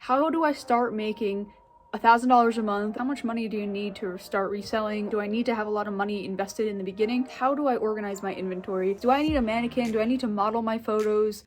How do I start making $1,000 a month? How much money do you need to start reselling? Do I need to have a lot of money invested in the beginning? How do I organize my inventory? Do I need a mannequin? Do I need to model my photos?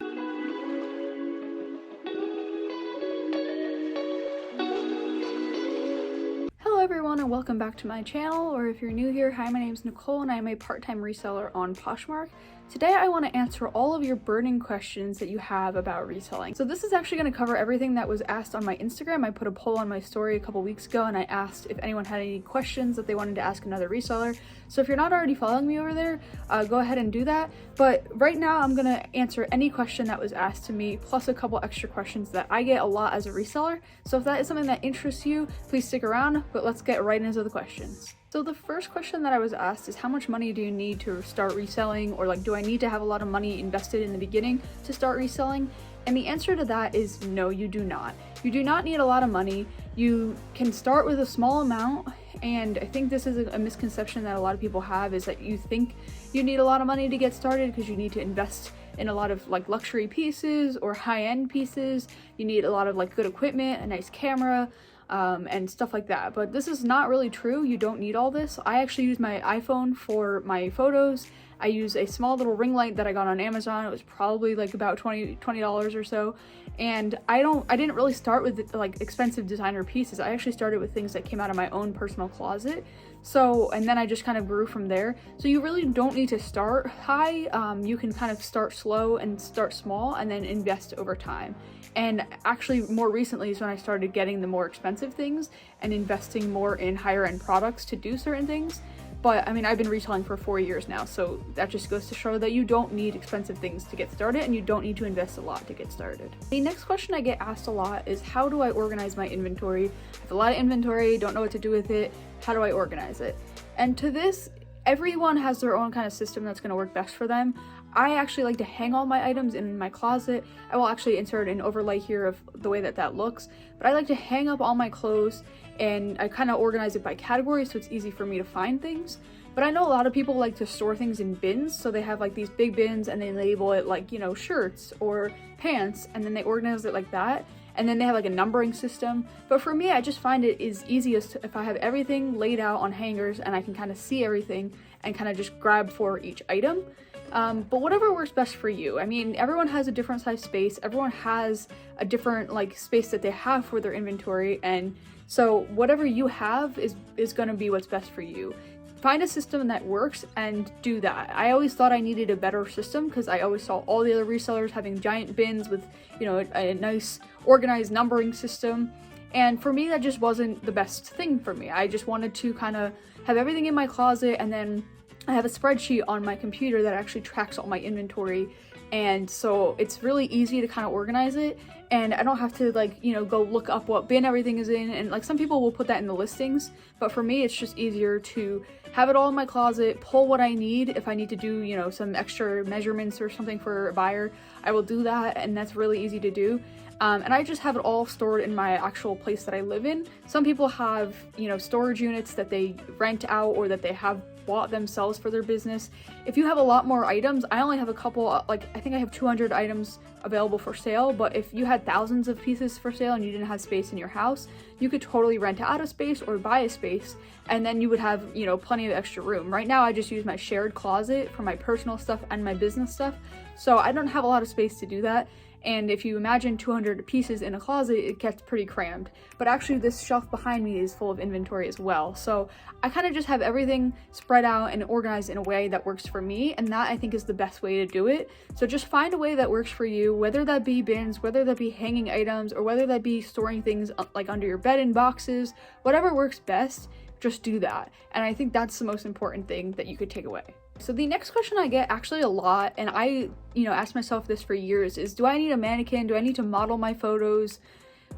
Hello everyone and welcome back to my channel, or if you're new here, hi, my name is Nicole and I'm a part-time reseller on Poshmark. Today I want to answer all of your burning questions that you have about reselling. So this is actually going to cover everything that was asked on my Instagram. I put a poll on my story a couple weeks ago and I asked if anyone had any questions that they wanted to ask another reseller. So if you're not already following me over there, go ahead and do that. But right now I'm going to answer any question that was asked to me, plus a couple extra questions that I get a lot as a reseller. So if that is something that interests you, please stick around, but let's get right into the questions. So the first question that I was asked is, how much money do you need to start reselling? Or like, do I need to have a lot of money invested in the beginning to start reselling? And the answer to that is no, you do not. You do not need a lot of money. You can start with a small amount. And I think this is a misconception that a lot of people have, is that you think you need a lot of money to get started because you need to invest in a lot of like luxury pieces or high-end pieces. You need a lot of like good equipment, a nice camera, and stuff like that. But this is not really true. You don't need all this. I actually use my iPhone for my photos. I use a small little ring light that I got on Amazon. It was probably like about $20 or so. And I didn't really start with like expensive designer pieces. I actually started with things that came out of my own personal closet. So, and then I just kind of grew from there. So you really don't need to start high. You can kind of start slow and start small and then invest over time. And actually more recently is when I started getting the more expensive things and investing more in higher end products to do certain things. But I mean, I've been reselling for 4 years now, so that just goes to show that you don't need expensive things to get started and you don't need to invest a lot to get started. The next question I get asked a lot is, how do I organize my inventory? I have a lot of inventory, don't know what to do with it. How do I organize it? And to this, everyone has their own kind of system that's going to work best for them. I actually like to hang all my items in my closet. I will actually insert an overlay here of the way that that looks, but I like to hang up all my clothes and I kind of organize it by category so it's easy for me to find things. But I know a lot of people like to store things in bins, so they have like these big bins and they label it like, you know, shirts or pants, and then they organize it like that. And then they have like a numbering system. But for me, I just find it is easiest if I have everything laid out on hangers and I can kind of see everything and kind of just grab for each item. But whatever works best for you. I mean, everyone has a different size space. Everyone has a different like space that they have for their inventory. And so whatever you have is going to be what's best for you. Find a system that works and do that. I always thought I needed a better system because I always saw all the other resellers having giant bins with, you know, a nice organized numbering system. And for me, that just wasn't the best thing for me. I just wanted to kind of have everything in my closet, and then I have a spreadsheet on my computer that actually tracks all my inventory. And so it's really easy to kind of organize it, and I don't have to like, you know, go look up what bin everything is in. And like some people will put that in the listings, but for me it's just easier to have it all in my closet, pull what I need. If I need to do, you know, some extra measurements or something for a buyer, I will do that, and that's really easy to do. And I just have it all stored in my actual place that I live in. Some people have, you know, storage units that they rent out or that they have bought themselves for their business. If you have a lot more items, I only have a couple, like I think I have 200 items available for sale, but if you had thousands of pieces for sale and you didn't have space in your house, you could totally rent out a space or buy a space, and then you would have, you know, plenty of extra room. Right now I just use my shared closet for my personal stuff and my business stuff, so I don't have a lot of space to do that. And if you imagine 200 pieces in a closet, it gets pretty crammed. But actually this shelf behind me is full of inventory as well. So I kind of just have everything spread out and organized in a way that works for me. And that I think is the best way to do it. So just find a way that works for you, whether that be bins, whether that be hanging items, or whether that be storing things like under your bed in boxes. Whatever works best, just do that. And I think that's the most important thing that you could take away. So the next question I get actually a lot, and I, you know, asked myself this for years, is, do I need a mannequin? Do I need to model my photos?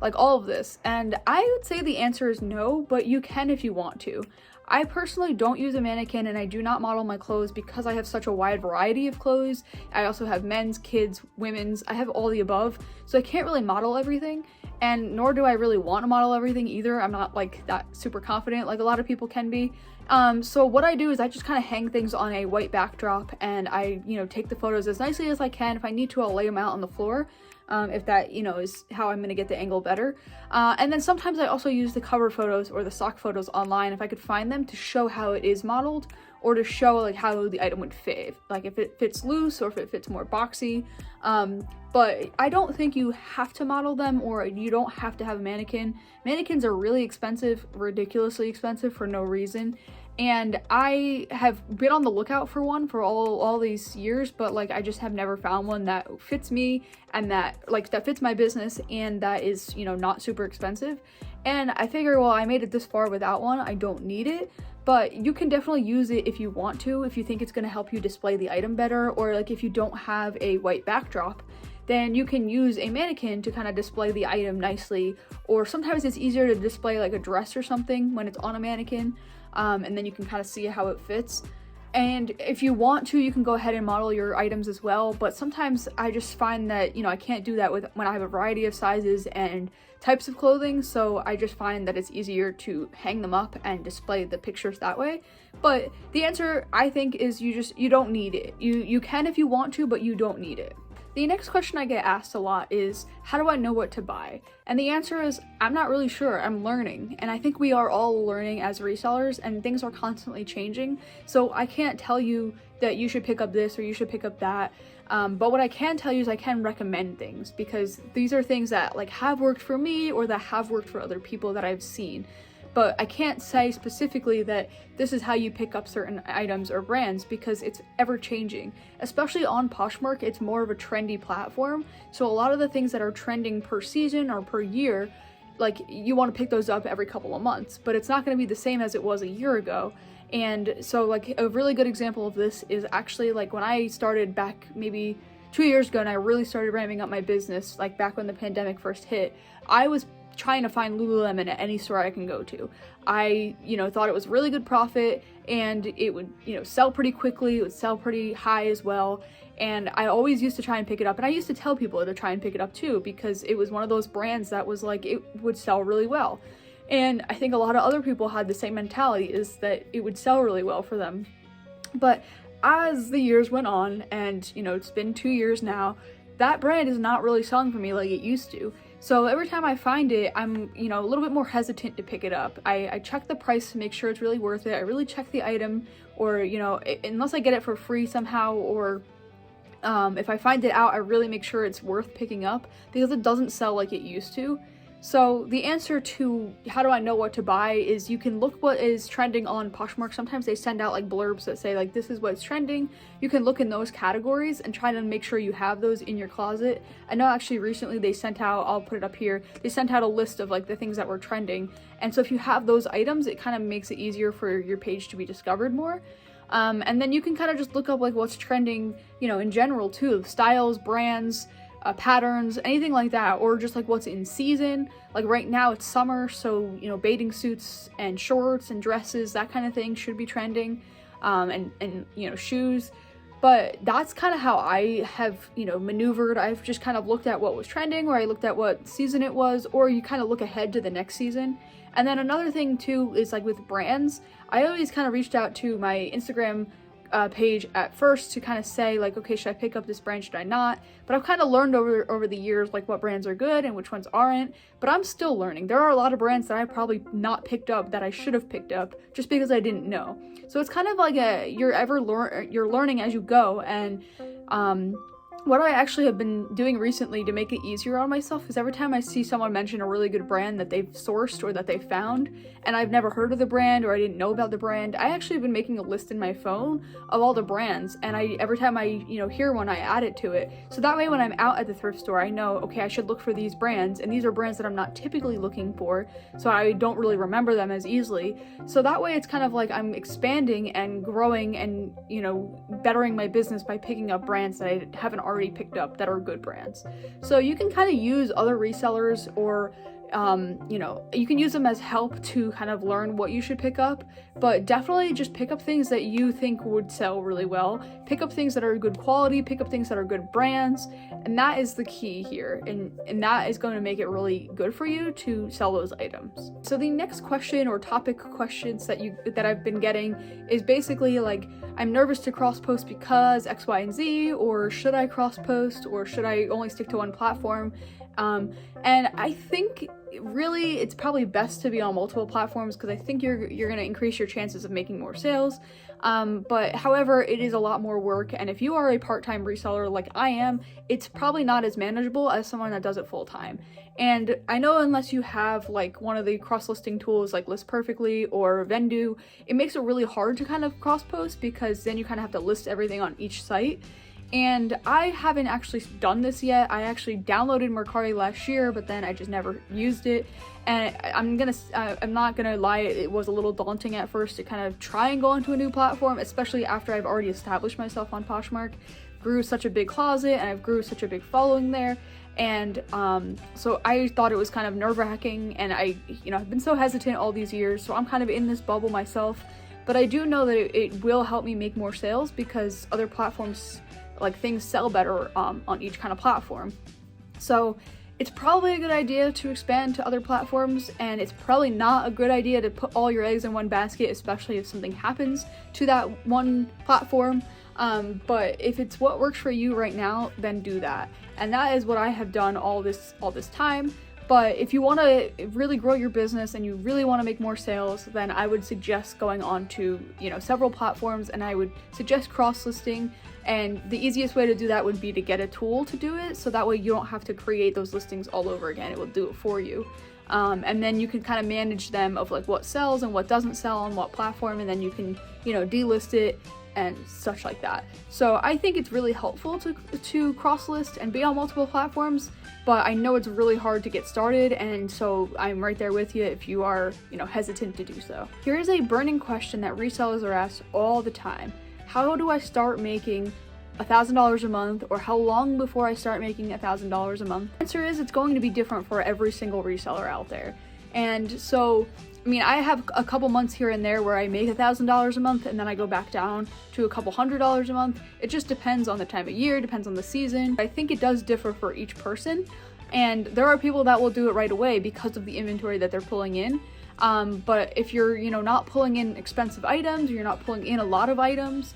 Like all of this. And I would say the answer is no, but you can if you want to. I personally don't use a mannequin and I do not model my clothes because I have such a wide variety of clothes. I also have men's, kids, women's, I have all the above. So I can't really model everything, and nor do I really want to model everything either. I'm not like that super confident like a lot of people can be. So what I do is I just kind of hang things on a white backdrop and I, you know, take the photos as nicely as I can. If I need to, I'll lay them out on the floor. if that, you know, is how I'm going to get the angle better. And then sometimes I also use the cover photos or the stock photos online if I could find them, to show how it is modeled, or to show like how the item would fit, like if it fits loose or if it fits more boxy. But I don't think you have to model them, or you don't have to have a mannequin. Mannequins are really expensive, ridiculously expensive for no reason. And I have been on the lookout for one for all these years, but like I just have never found one that fits me and that fits my business and that is, you know, not super expensive. And I figure, well, I made it this far without one, I don't need it. But you can definitely use it if you want to, if you think it's going to help you display the item better, or like if you don't have a white backdrop, then you can use a mannequin to kind of display the item nicely. Or sometimes it's easier to display like a dress or something when it's on a mannequin, and then you can kind of see how it fits. And if you want to, you can go ahead and model your items as well, but sometimes I just find that, you know, I can't do that when I have a variety of sizes and types of clothing, so I just find that it's easier to hang them up and display the pictures that way. But the answer, I think, is you don't need it. You can if you want to, but you don't need it. The next question I get asked a lot is, how do I know what to buy? And the answer is, I'm not really sure. I'm learning. And I think we are all learning as resellers, and things are constantly changing. So I can't tell you that you should pick up this or you should pick up that. But what I can tell you is I can recommend things, because these are things that like have worked for me or that have worked for other people that I've seen. But I can't say specifically that this is how you pick up certain items or brands, because it's ever changing. Especially on Poshmark, it's more of a trendy platform. So a lot of the things that are trending per season or per year, like you want to pick those up every couple of months, but it's not going to be the same as it was a year ago. And so like a really good example of this is actually like when I started back maybe 2 years ago and I really started ramping up my business, like back when the pandemic first hit, I was trying to find Lululemon at any store I can go to. I, you know, thought it was really good profit and it would, you know, sell pretty quickly. It would sell pretty high as well. And I always used to try and pick it up. And I used to tell people to try and pick it up too, because it was one of those brands that was like, it would sell really well. And I think a lot of other people had the same mentality, is that it would sell really well for them. But as the years went on, and, you know, it's been 2 years now, that brand is not really selling for me like it used to. So every time I find it, I'm, you know, a little bit more hesitant to pick it up. I check the price to make sure it's really worth it. I really check the item, or, you know, unless I get it for free somehow, or if I find it out, I really make sure it's worth picking up, because it doesn't sell like it used to. So the answer to how do I know what to buy is you can look what is trending on Poshmark. Sometimes they send out like blurbs that say like, this is what's trending. You can look in those categories and try to make sure you have those in your closet. I know actually recently they sent out, I'll put it up here, they sent out a list of like the things that were trending. And so if you have those items, it kind of makes it easier for your page to be discovered more. And then you can kind of just look up like what's trending, you know, in general too, styles, brands, patterns, anything like that, or just like what's in season. Like right now it's summer, so, you know, bathing suits and shorts and dresses, that kind of thing should be trending, and you know, shoes. But that's kind of how I have, you know, maneuvered. I've just kind of looked at what was trending, or I looked at what season it was, or you kind of look ahead to the next season. And then another thing too is like with brands, I always kind of reached out to my Instagram page at first to kind of say like, okay, should I pick up this brand, should I not? But I've kind of learned over the years like what brands are good and which ones aren't, but I'm still learning. There are a lot of brands that I probably not picked up that I should have picked up just because I didn't know. So it's kind of like you're learning as you go. And what I actually have been doing recently to make it easier on myself is every time I see someone mention a really good brand that they've sourced or that they found, and I've never heard of the brand or I didn't know about the brand, I actually have been making a list in my phone of all the brands, and every time I, you know, hear one, I add it to it. So that way when I'm out at the thrift store, I know, okay, I should look for these brands, and these are brands that I'm not typically looking for, so I don't really remember them as easily. So that way it's kind of like I'm expanding and growing and, you know, bettering my business by picking up brands that I haven't already picked up that are good brands. So you can kind of use other resellers or You know, you can use them as help to kind of learn what you should pick up, but definitely just pick up things that you think would sell really well. Pick up things that are good quality, pick up things that are good brands, and that is the key here, and that is going to make it really good for you to sell those items. So the next question or topic questions that I've been getting is basically like, I'm nervous to cross post because X, Y, and Z, or should I cross post, or should I only stick to one platform? And I think really it's probably best to be on multiple platforms, because I think you're going to increase your chances of making more sales. But however, it is a lot more work, and if you are a part-time reseller like I am, it's probably not as manageable as someone that does it full-time. And I know unless you have like one of the cross-listing tools like List Perfectly or Vendoo, it makes it really hard to kind of cross-post, because then you kind of have to list everything on each site. And I haven't actually done this yet. I actually downloaded Mercari last year, but then I just never used it. And I'm not gonna lie, it was a little daunting at first to kind of try and go onto a new platform, especially after I've already established myself on Poshmark, grew such a big closet, and I've grew such a big following there. And so I thought it was kind of nerve-wracking, and I've been so hesitant all these years, so I'm kind of in this bubble myself. But I do know that it will help me make more sales, because other platforms, like, things sell better on each kind of platform. So it's probably a good idea to expand to other platforms, and it's probably not a good idea to put all your eggs in one basket, especially if something happens to that one platform. But if it's what works for you right now, then do that. And that is what I have done all this time. But if you want to really grow your business and you really want to make more sales, then I would suggest going on to, several platforms, and I would suggest cross-listing. And the easiest way to do that would be to get a tool to do it, so that way you don't have to create those listings all over again. It will do it for you. And then you can kind of manage them of like what sells and what doesn't sell on what platform, and then you can, delist it and such like that. So I think it's really helpful to cross-list and be on multiple platforms, but I know it's really hard to get started, and so I'm right there with you if you are, hesitant to do so. Here is a burning question that resellers are asked all the time. How do I start making $1,000 a month, or how long before I start making $1,000 a month? The answer is it's going to be different for every single reseller out there. And so, I have a couple months here and there where I make $1,000 a month, and then I go back down to a couple $100s a month. It just depends on the time of year, depends on the season. I think it does differ for each person, and there are people that will do it right away because of the inventory that they're pulling in. But if you're, not pulling in expensive items, or you're not pulling in a lot of items,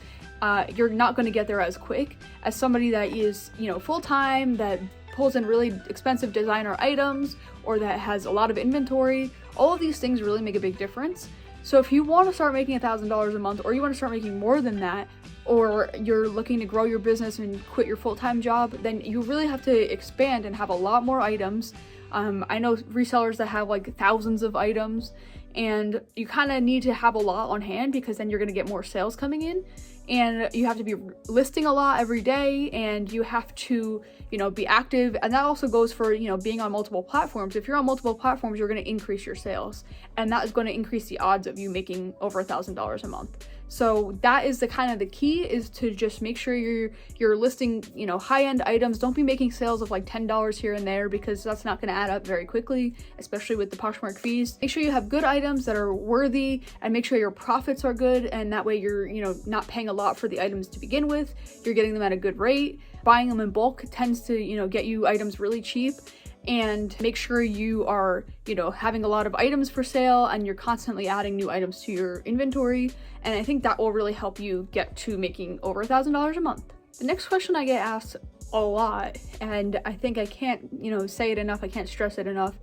you're not going to get there as quick as somebody that is, full-time, that pulls in really expensive designer items, or that has a lot of inventory. All of these things really make a big difference. So if you want to start making $1,000 a month, or you want to start making more than that, or you're looking to grow your business and quit your full-time job, then you really have to expand and have a lot more items. I know resellers that have like thousands of items, and you kind of need to have a lot on hand, because then you're going to get more sales coming in, and you have to be listing a lot every day, and you have to, be active. And that also goes for, being on multiple platforms. If you're on multiple platforms, you're going to increase your sales, and that is going to increase the odds of you making over $1,000 a month. So that is the key, is to just make sure you're listing, high-end items. Don't be making sales of like $10 here and there, because that's not going to add up very quickly, especially with the Poshmark fees. Make sure you have good items that are worthy, and make sure your profits are good, and that way you're, not paying a lot for the items to begin with. You're getting them at a good rate. Buying them in bulk tends to, get you items really cheap. And make sure you are, having a lot of items for sale, and you're constantly adding new items to your inventory. And I think that will really help you get to making over $1,000 a month. The next question I get asked a lot, and I think I can't, say it enough, I can't stress it enough.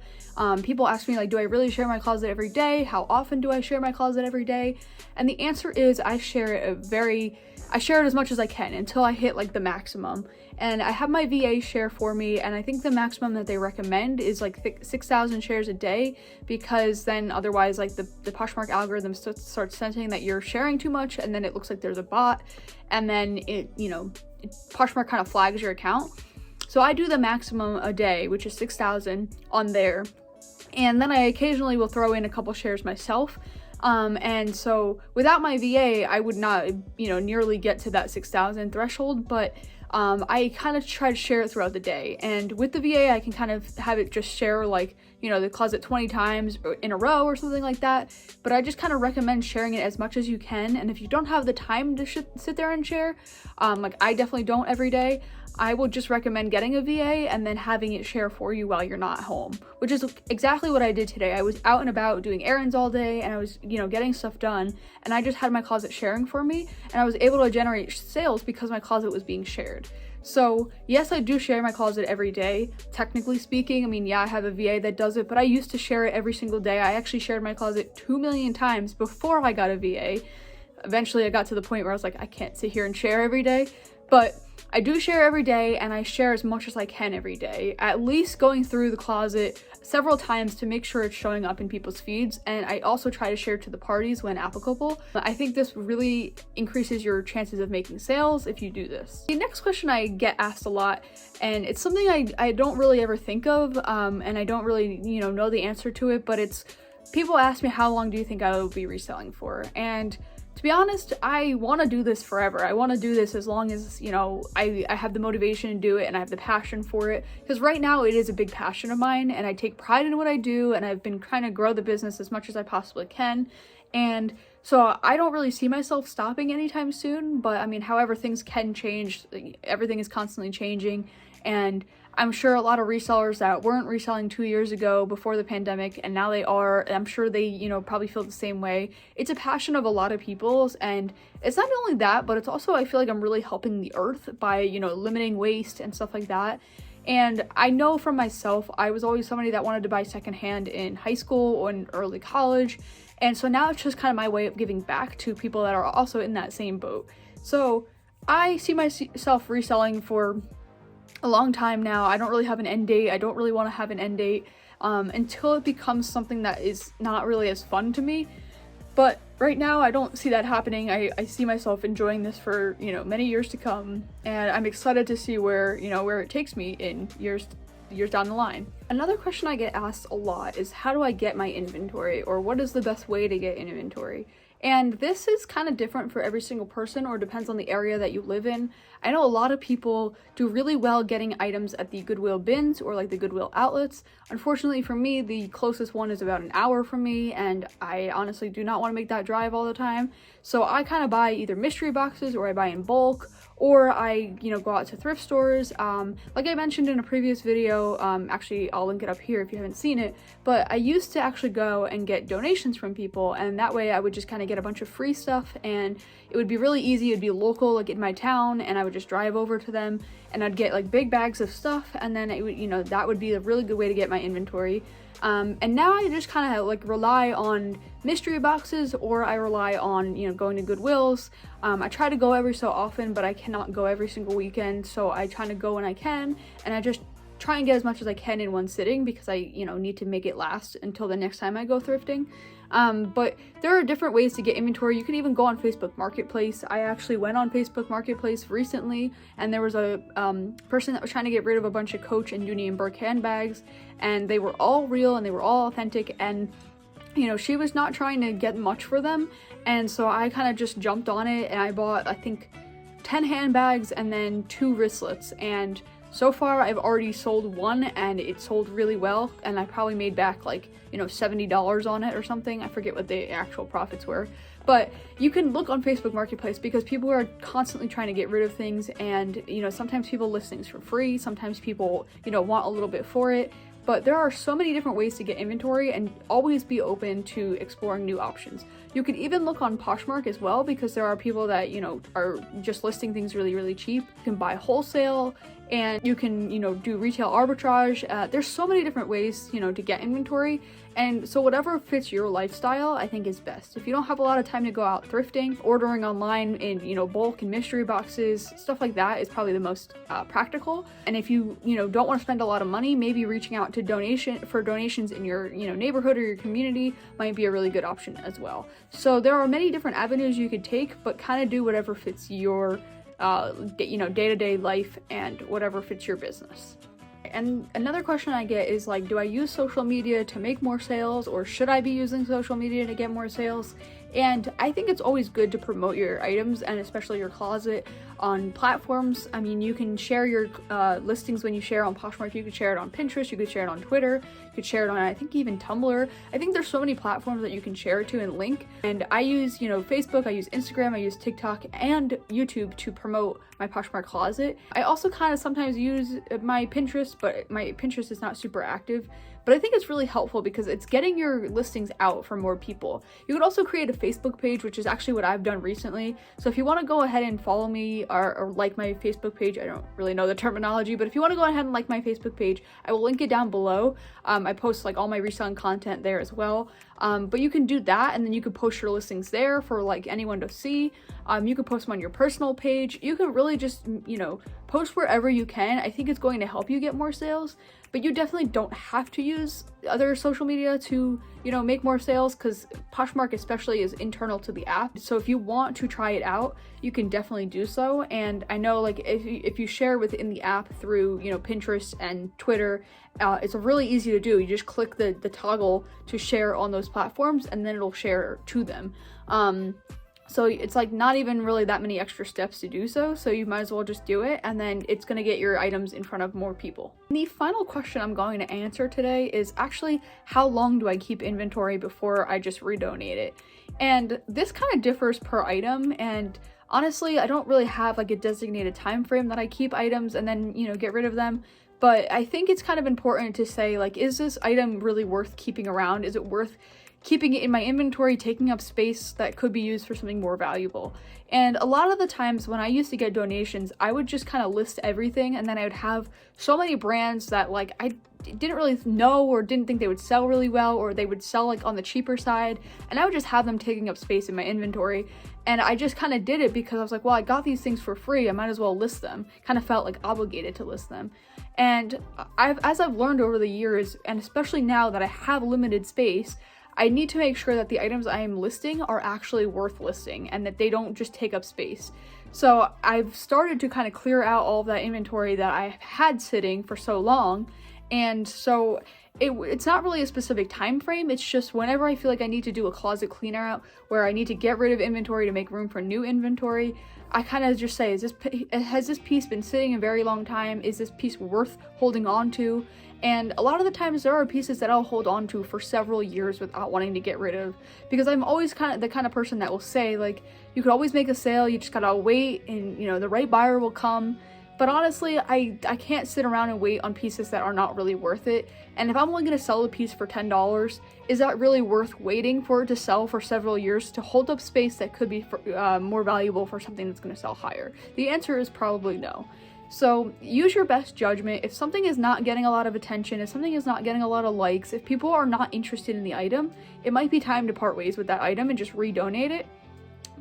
People ask me, like, do I really share my closet every day? How often do I share my closet every day? And the answer is I share it as much as I can until I hit like the maximum. And I have my VA share for me, and I think the maximum that they recommend is like 6,000 shares a day, because then otherwise like the Poshmark algorithm starts sensing that you're sharing too much, and then it looks like there's a bot, and then Poshmark kind of flags your account. So I do the maximum a day, which is 6,000 on there. And then I occasionally will throw in a couple shares myself. And so without my VA, I would not, nearly get to that 6,000 threshold, but I kind of try to share it throughout the day. And with the VA, I can kind of have it just share like, you know, the closet 20 times in a row or something like that. But I just kind of recommend sharing it as much as you can. And if you don't have the time to sit there and share, like I definitely don't every day, I would just recommend getting a VA and then having it share for you while you're not home, which is exactly what I did today. I was out and about doing errands all day, and I was, you know, getting stuff done, and I just had my closet sharing for me, and I was able to generate sales because my closet was being shared. So yes, I do share my closet every day, technically speaking. I mean, yeah, I have a VA that does it, but I used to share it every single day. I actually shared my closet 2 million times before I got a VA. Eventually I got to the point where I was like, I can't sit here and share every day, but I do share every day, and I share as much as I can every day, at least going through the closet several times to make sure it's showing up in people's feeds. And I also try to share to the parties when applicable. I think this really increases your chances of making sales if you do this. The next question I get asked a lot, and it's something I don't really ever think of, and I don't really, you know the answer to it, but it's people ask me, how long do you think I will be reselling for? And to be honest, I want to do this forever. I want to do this as long as, you know, I have the motivation to do it and I have the passion for it. Because right now it is a big passion of mine, and I take pride in what I do, and I've been trying to grow the business as much as I possibly can. And so I don't really see myself stopping anytime soon, but I mean, however, things can change. Everything is constantly changing, and I'm sure a lot of resellers that weren't reselling 2 years ago before the pandemic, and now they are, I'm sure they, you know, probably feel the same way. It's a passion of a lot of people's, and it's not only that, but it's also, I feel like I'm really helping the earth by, you know, limiting waste and stuff like that. And I know from myself, I was always somebody that wanted to buy secondhand in high school or in early college. And so now it's just kind of my way of giving back to people that are also in that same boat. So I see myself reselling for a long time now. I don't really have an end date. I don't really want to have an end date until it becomes something that is not really as fun to me. But right now I don't see that happening. I see myself enjoying this for, you know, many years to come, and I'm excited to see where, you know, where it takes me in years down the line. Another question I get asked a lot is, how do I get my inventory, or what is the best way to get inventory? And this is kind of different for every single person, or depends on the area that you live in. I know a lot of people do really well getting items at the Goodwill bins or like the Goodwill outlets. Unfortunately for me, the closest one is about an hour from me, and I honestly do not want to make that drive all the time. So I kind of buy either mystery boxes, or I buy in bulk, or I, you know, go out to thrift stores. Like I mentioned in a previous video, actually I'll link it up here if you haven't seen it, but I used to actually go and get donations from people, and that way I would just kind of get a bunch of free stuff, and it would be really easy. It'd be local, like in my town, and I would just drive over to them, and I'd get like big bags of stuff, and then it would, you know, that would be a really good way to get my inventory. And now I just kind of like rely on mystery boxes, or I rely on, you know, going to Goodwills. I try to go every so often, but I cannot go every single weekend, so I try to go when I can, and I just try and get as much as I can in one sitting, because I, you know, need to make it last until the next time I go thrifting. But there are different ways to get inventory. You can even go on Facebook Marketplace. I actually went on Facebook Marketplace recently, and there was a person that was trying to get rid of a bunch of Coach and Dooney and Burke handbags, and they were all real and they were all authentic, and you know, she was not trying to get much for them, and so I kind of just jumped on it, and I bought, I think, 10 handbags and then 2 wristlets, and so far I've already sold one, and it sold really well, and I probably made back like, you know, $70 on it or something. I forget what the actual profits were, but you can look on Facebook Marketplace, because people are constantly trying to get rid of things, and you know, sometimes people list things for free, sometimes people, you know, want a little bit for it. But there are so many different ways to get inventory, and always be open to exploring new options. You can even look on Poshmark as well, because there are people that, you know, are just listing things really, really cheap. You can buy wholesale, and you can, you know, do retail arbitrage. There's so many different ways, you know, to get inventory. And so whatever fits your lifestyle, I think is best. If you don't have a lot of time to go out thrifting, ordering online in, you know, bulk and mystery boxes, stuff like that is probably the most practical. And if you, you know, don't want to spend a lot of money, maybe reaching out to donations in your, you know, neighborhood or your community might be a really good option as well. So there are many different avenues you could take, but kind of do whatever fits your, you know, day-to-day life and whatever fits your business. And another question I get is like, do I use social media to make more sales, or should I be using social media to get more sales? And I think it's always good to promote your items, and especially your closet, on platforms. I mean, you can share your listings when you share on Poshmark. You could share it on Pinterest, you could share it on Twitter, you could share it on, I think, even Tumblr. I think there's so many platforms that you can share it to and link. And I use, Facebook, I use Instagram, I use TikTok and YouTube to promote my Poshmark closet. I also kind of sometimes use my Pinterest, but my Pinterest is not super active. But I think it's really helpful because it's getting your listings out for more people. You could also create a Facebook page, which is actually what I've done recently. So if you want to go ahead and follow me or like my Facebook page, I don't really know the terminology, but if you want to go ahead and like my Facebook page, I will link it down below. I post like all my reselling content there as well. But you can do that, and then you could post your listings there for like anyone to see. You could post them on your personal page. You can really just, post wherever you can. I think it's going to help you get more sales, but you definitely don't have to use other social media to, make more sales, because Poshmark especially is internal to the app. So if you want to try it out, you can definitely do so. And I know, like, if you share within the app through, Pinterest and Twitter, it's really easy to do. You just click the toggle to share on those platforms, and then it'll share to them. So it's like not even really that many extra steps to do so you might as well just do it, and then it's going to get your items in front of more people. And the final question I'm going to answer today is actually, how long do I keep inventory before I just redonate it? And this kind of differs per item, and honestly, I don't really have like a designated time frame that I keep items and then, get rid of them. But I think it's kind of important to say, like, is this item really worth keeping around? Is it worth keeping it in my inventory, taking up space that could be used for something more valuable? And a lot of the times when I used to get donations, I would just kind of list everything, and then I would have so many brands that like I didn't really know or didn't think they would sell really well, or they would sell like on the cheaper side, and I would just have them taking up space in my inventory. And I just kind of did it because I was like, well, I got these things for free, I might as well list them. Kind of felt like obligated to list them. And as I've learned over the years, and especially now that I have limited space, I need to make sure that the items I am listing are actually worth listing and that they don't just take up space. So I've started to kind of clear out all of that inventory that I had sitting for so long. And so it's not really a specific time frame. It's just whenever I feel like I need to do a closet cleaner out where I need to get rid of inventory to make room for new inventory, I kind of just say, has this piece been sitting a very long time? Is this piece worth holding on to? And a lot of the times there are pieces that I'll hold on to for several years without wanting to get rid of, because I'm always kind of the kind of person that will say, like, you could always make a sale, you just gotta wait, and the right buyer will come. But honestly, I can't sit around and wait on pieces that are not really worth it. And if I'm only going to sell a piece for $10, is that really worth waiting for it to sell for several years to hold up space that could be more valuable for something that's going to sell higher? The answer is probably no. So use your best judgment. If something is not getting a lot of attention, if something is not getting a lot of likes, if people are not interested in the item, it might be time to part ways with that item and just redonate it.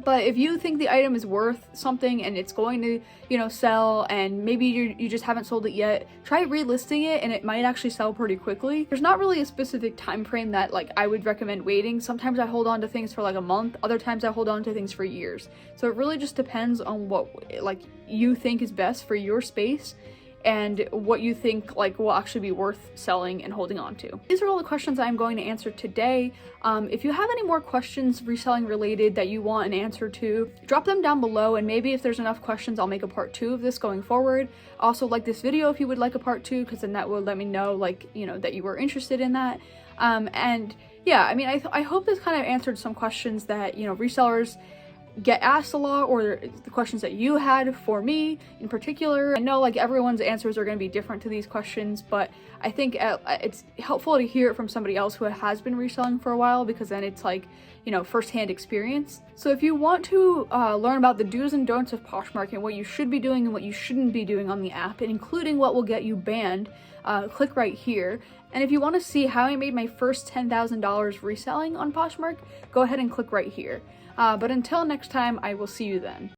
But if you think the item is worth something and it's going to, sell, and maybe you just haven't sold it yet, try relisting it and it might actually sell pretty quickly. There's not really a specific time frame that like I would recommend waiting. Sometimes I hold on to things for like a month, other times I hold on to things for years. So it really just depends on what like you think is best for your space and what you think like will actually be worth selling and holding on to. These are all the questions I'm going to answer today. If you have any more questions reselling related that you want an answer to, drop them down below, and maybe if there's enough questions, I'll make a part 2 of this going forward. Also, like this video if you would like a part 2, because then that will let me know like, that you were interested in that. And yeah, I mean, I hope this kind of answered some questions that, resellers get asked a lot, or the questions that you had for me in particular. I know like everyone's answers are going to be different to these questions, but I think it's helpful to hear it from somebody else who has been reselling for a while, because then it's like, firsthand experience. So if you want to learn about the do's and don'ts of Poshmark and what you should be doing and what you shouldn't be doing on the app, and including what will get you banned, click right here. And if you want to see how I made my first $10,000 reselling on Poshmark, go ahead and click right here. But until next time, I will see you then.